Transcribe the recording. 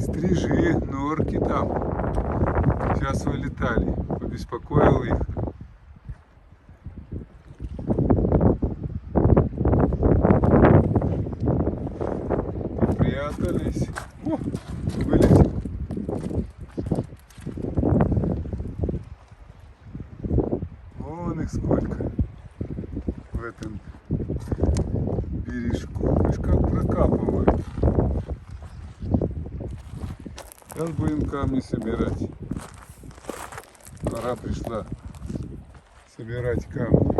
Стрижи, норки там. Сейчас вылетали. Побеспокоил их. Попрятались. О, вылетел. Вон их сколько в этом бережку. Видишь, как прокапывают. Сейчас будем камни собирать. Пора пришла собирать камни.